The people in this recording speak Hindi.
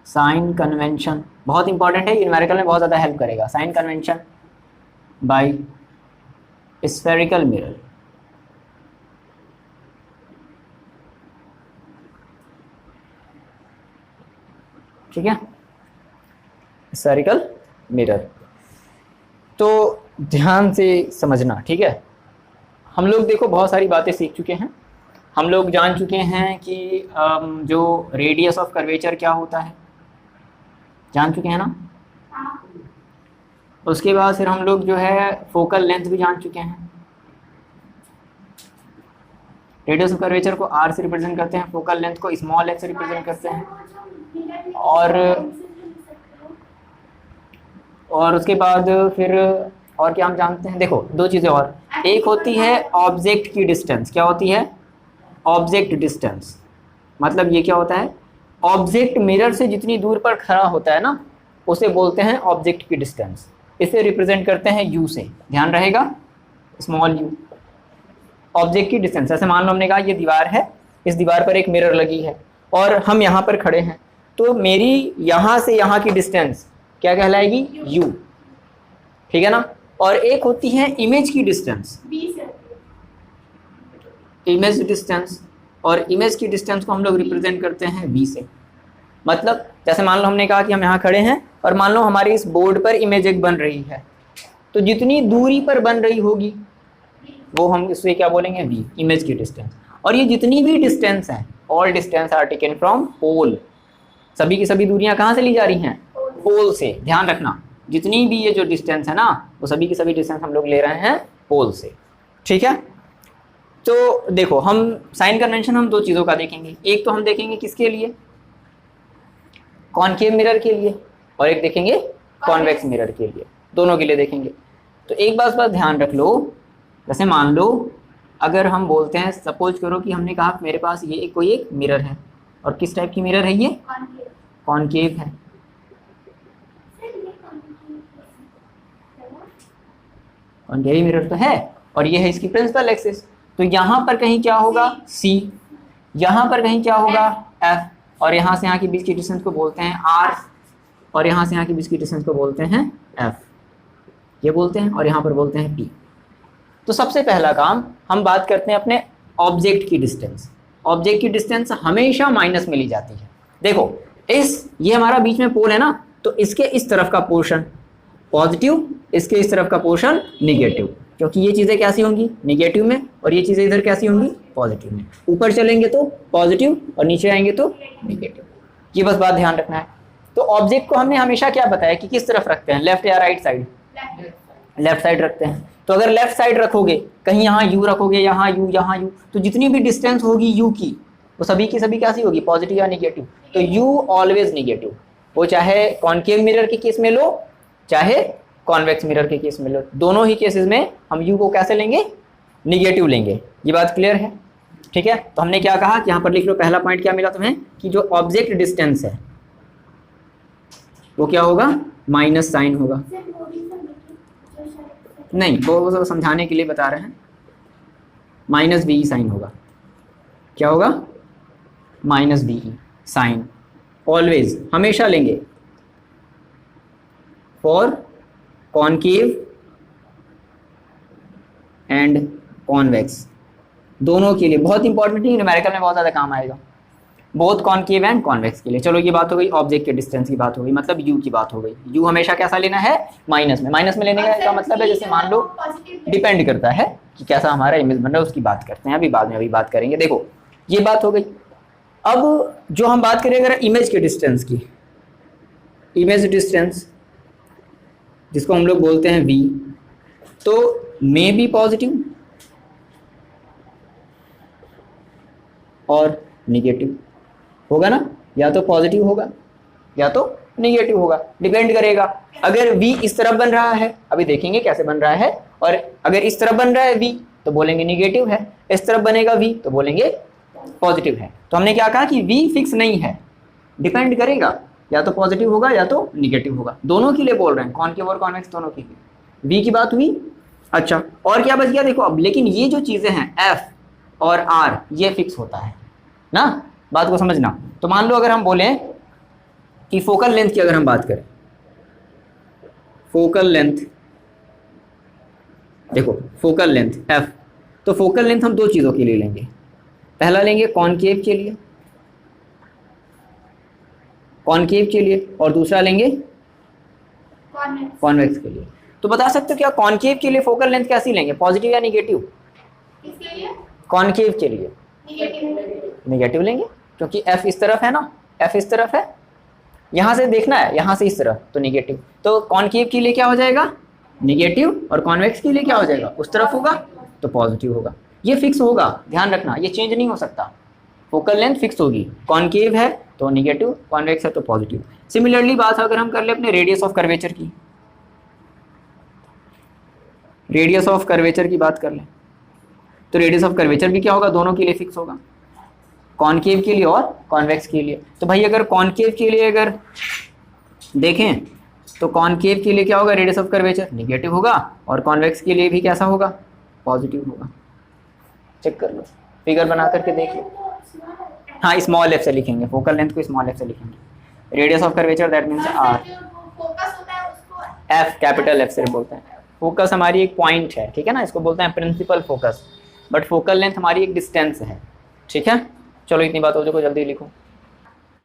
साइन कन्वेंशन बहुत इंपॉर्टेंट है, न्यूमेरिकल में बहुत ज़्यादा हेल्प करेगा। Sign convention by spherical mirror. ठीक है, स्फेरिकल मिरर। तो ध्यान से समझना, ठीक है। हम लोग देखो बहुत सारी बातें सीख चुके हैं। हम लोग जान चुके हैं कि जो रेडियस ऑफ कर्वेचर क्या होता है, जान चुके हैं ना। उसके बाद फिर हम लोग जो है फोकल लेंथ भी जान चुके हैं। रेडियस ऑफ कर्वेचर को आर से रिप्रेजेंट करते हैं, फोकल लेंथ को स्मॉल एच से रिप्रेजेंट करते हैं। और उसके बाद फिर और क्या हम जानते हैं, देखो दो चीज़ें और। एक होती है ऑब्जेक्ट की डिस्टेंस। क्या होती है? Object distance. मतलब ये क्या होता है? ऑब्जेक्ट मिरर से जितनी दूर पर खड़ा होता है ना, उसे बोलते हैं ऑब्जेक्ट की डिस्टेंस। इसे रिप्रेजेंट करते हैं यू से, ध्यान रहेगा, स्मॉल यू। ऑब्जेक्ट की डिस्टेंस, ऐसे मान लो हमने कहा ये दीवार है, इस दीवार पर एक मिरर लगी है और हम यहाँ पर खड़े हैं, तो मेरी यहाँ से यहाँ की डिस्टेंस क्या कहलाएगी? यू, ठीक है ना। और एक होती है इमेज की डिस्टेंस, इमेज डिस्टेंस, और इमेज की डिस्टेंस को हम लोग रिप्रेजेंट करते हैं वी से। मतलब जैसे मान लो हमने कहा कि हम यहाँ खड़े हैं और मान लो हमारी इस बोर्ड पर इमेज एक बन रही है, तो जितनी दूरी पर बन रही होगी वो हम इससे क्या बोलेंगे? वी, इमेज की डिस्टेंस। और ये जितनी भी डिस्टेंस है, all distance are taken from pole. सभी की सभी दूरियां कहाँ से ली जा रही हैं? पोल से। ध्यान रखना, जितनी भी ये जो डिस्टेंस है ना, वो सभी की सभी डिस्टेंस हम लोग ले रहे हैं पोल से, ठीक है। तो देखो हम साइन कन्वेंशन हम दो चीज़ों का देखेंगे। एक तो हम देखेंगे किसके लिए? कॉनकेव मिरर के लिए, और एक देखेंगे कॉन्वेक्स मिरर के लिए। दोनों के लिए देखेंगे। तो एक बात बस ध्यान रख लो, जैसे मान लो अगर हम बोलते हैं, सपोज करो कि हमने कहा मेरे पास ये कोई एक मिरर है, और किस टाइप की मिरर है ये? कॉनकेव है। कॉनकेव मिरर तो है, और ये है इसकी प्रिंसिपल एक्सिस। तो यहाँ पर कहीं क्या होगा? C, यहाँ पर कहीं क्या होगा? F, और यहाँ से यहाँ की बीच की डिस्टेंस को बोलते हैं R, और यहाँ से यहाँ की बीच की डिस्टेंस को बोलते हैं F, ये बोलते हैं, और यहाँ पर बोलते हैं P। तो सबसे पहला काम हम बात करते हैं अपने ऑब्जेक्ट की डिस्टेंस। ऑब्जेक्ट की डिस्टेंस हमेशा माइनस में ली जाती है। देखो ये हमारा बीच में पोल है ना, तो इसके इस तरफ का पोर्शन पॉजिटिव, इसके इस तरफ का पोर्शन निगेटिव, क्योंकि ये चीज़ें कैसी होंगी? निगेटिव में, और ये चीज़ें इधर कैसी होंगी? पॉजिटिव में। ऊपर चलेंगे तो पॉजिटिव और नीचे आएंगे तो निगेटिव। ये बस बात ध्यान रखना है। तो ऑब्जेक्ट को हमने हमेशा क्या बताया कि किस तरफ रखते हैं? लेफ्ट या राइट साइड? लेफ्ट साइड रखते हैं। तो अगर लेफ्ट साइड रखोगे, कहीं यहाँ यू रखोगे, यहाँ यू, यहाँ यू, तो जितनी भी डिस्टेंस होगी यू की, वो सभी की सभी कैसी होगी? पॉजिटिव या निगेटिव? तो यू ऑलवेज निगेटिव, वो चाहे कॉनकेव मिरर के केस में लो, चाहे कॉन्वेक्स मिरर के केस में लो, दोनों ही केसेस में हम यू को कैसे लेंगे? निगेटिव लेंगे। ये बात क्लियर है, ठीक है। तो हमने क्या कहा कि यहाँ पर लिख लो, पहला पॉइंट क्या मिला तुम्हें कि जो ऑब्जेक्ट डिस्टेंस है वो क्या होगा? माइनस साइन होगा। नहीं, वो समझाने के लिए बता रहे हैं, माइनस बी साइन होगा। क्या होगा? माइनस बी साइन, ऑलवेज, हमेशा लेंगे फॉर कॉनकेव एंड कॉन्वेक्स, दोनों के लिए। बहुत इंपॉर्टेंट है, न्यूमेरिकल में बहुत ज़्यादा काम आएगा, बोथ कॉनकेव एंड कॉन्वेक्स के लिए। चलो ये बात हो गई ऑब्जेक्ट के डिस्टेंस की बात हो गई, मतलब यू की बात हो गई। यू हमेशा कैसा लेना है? माइनस में। माइनस में लेने का मतलब है, जैसे मान लो, डिपेंड करता है कि कैसा हमारा इमेज बन रहा है, उसकी बात करते हैं अभी, बाद में अभी बात करेंगे। देखो ये बात हो गई। अब जो हम बात करें अगर इमेज के डिस्टेंस की, इमेज डिस्टेंस जिसको हम लोग बोलते हैं v, तो मे बी पॉजिटिव और निगेटिव होगा ना, या तो पॉजिटिव होगा या तो निगेटिव होगा, डिपेंड करेगा। अगर v इस तरफ बन रहा है, अभी देखेंगे कैसे बन रहा है, और अगर इस तरफ बन रहा है v तो बोलेंगे निगेटिव है, इस तरफ बनेगा v तो बोलेंगे पॉजिटिव है। तो हमने क्या कहा कि v फिक्स नहीं है, डिपेंड करेगा, या तो पॉजिटिव होगा या तो निगेटिव होगा। दोनों के लिए बोल रहे हैं, कॉनकेव और कॉन्वेक्स दोनों के लिए। v की बात हुई। अच्छा, और क्या बच गया? देखो अब, लेकिन ये जो चीज़ें हैं f और r, ये फिक्स होता है ना, बात को समझना। तो मान लो अगर हम बोलें कि फोकल लेंथ की अगर हम बात करें, फोकल लेंथ, देखो फोकल लेंथ f, तो फोकल लेंथ हम दो चीज़ों के लिए लेंगे। पहला लेंगे कॉनकेव के लिए, कॉनकेव के लिए, और दूसरा लेंगे कॉन्वेक्स के लिए। तो बता सकते हो क्या कॉनकेव के लिए फोकल लेंथ कैसी लेंगे, पॉजिटिव या निगेटिव? किसके लिए? कॉनकेव के लिए निगेटिव लेंगे, क्योंकि f इस तरफ है ना, f इस तरफ है, यहाँ से देखना है, यहाँ से इस तरफ, तो निगेटिव। तो कॉनकेव के लिए क्या हो जाएगा, निगेटिव, और कॉन्वेक्स के लिए क्या हो जाएगा, उस तरफ होगा तो पॉजिटिव होगा। ये फिक्स होगा, ध्यान रखना, ये चेंज नहीं हो सकता। फोकल लेंथ फिक्स होगी, कॉनकेव है तो निगेटिव, कॉन्वेक्स है तो पॉजिटिव। सिमिलरली बात अगर हम कर ले अपने रेडियस ऑफ कर्वेचर की, रेडियस ऑफ कर्वेचर की बात कर लें, तो रेडियस ऑफ कर्वेचर भी क्या होगा, दोनों के लिए फिक्स होगा, कॉनकेव के लिए और कॉन्वेक्स के लिए। तो भाई अगर कॉनकेव के लिए अगर देखें तो कॉनकेव के लिए क्या होगा, रेडियस ऑफ कर्वेचर निगेटिव होगा, और कॉन्वेक्स के लिए भी कैसा होगा, पॉजिटिव होगा। चेक कर लो, फिगर बना करके देख लो। हाँ, स्मॉल एफ से लिखेंगे, फोकल लेंथ को स्मॉल एफ से लिखेंगे। Radius of curvature that means R, focus होता है उसको एफ कैपिटल एफ से बोलते हैं। फोकस हमारी एक पॉइंट है, ठीक है ना, इसको बोलते हैं principal focus, but focal length हमारी एक डिस्टेंस है, ठीक है। चलो इतनी बात हो जाए, जल्दी लिखो।